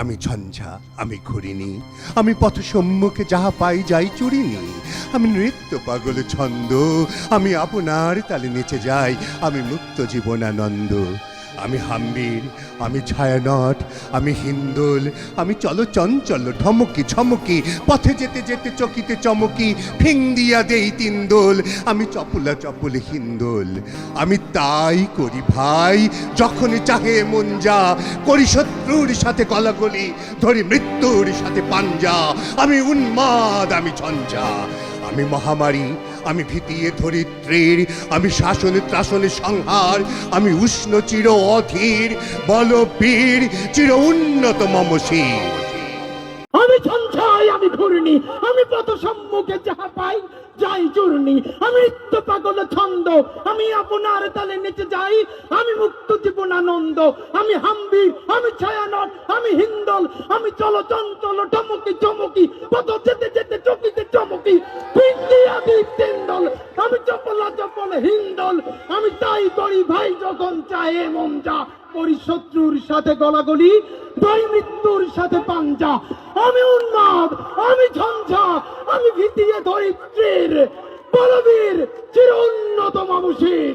আমি ঝঞ্ঝা, আমি ঘুরিনি, আমি পথ সম্মুখে যাহা পাই যাই চুরিনি। আমি নৃত্য পাগল ছন্দ, আমি আপনার তালে নেচে যাই, আমি মুক্ত জীবনানন্দ। আমি হাম্বির, আমি ছায়ানট, আমি হিন্দোল, আমি চলো চঞ্চল ঢমকি ঝমকি, পথে যেতে যেতে চকিতে চমকি, ফিং দিয়া দেই তিনদোল। আমি চপলা চপল হিন্দোল, আমি তাই করি ভাই যখনই চাহে মন যা, করি শত্রুর সাথে গলাগলি, ধরি মৃত্যুর সাথে পাঞ্জা। আমি উন্মাদ, আমি ঝঞ্ঝা, আমি মহামারী, আমি ভিতিয়ে ধরিত্রীর, আমি শাসনে ত্রাসনে সংহার, আমি উষ্ণ চির অধীর, বলবীর চির উন্নত মম শির। আমি ঝঞ্ঝাই, আমি ঘূর্ণি, আমি পথ সম্মুখে যাহা পাই যাই চূর্ণি। আমি নৃত্য পাগল ছন্দ, আমি আপনার তালে নেচে যাই, আমি মুক্ত জীবনানন্দ। আমি হাম্বির, আমি ছায়ানট, আমি হিন্দল, আমি চলো চঞ্চল টমকি চমকি, পথ যেতে যেতে চকিতে চমকি, পিন্ডিয়া দিই তিনদল। আমি চপলা চপল হিন্দল, আমি তাই করি ভাই যখন চাহে মন যা, করি শত্রুর সাথে গলাগলি, ধরি মৃত্যুর সাথে পাঞ্জা। আমি উন্মাদ, আমি ঝঞ্ঝা, আমি ভিতিয়ে ধরিত্রীর, বলবীর চির উন্নত মানুষের।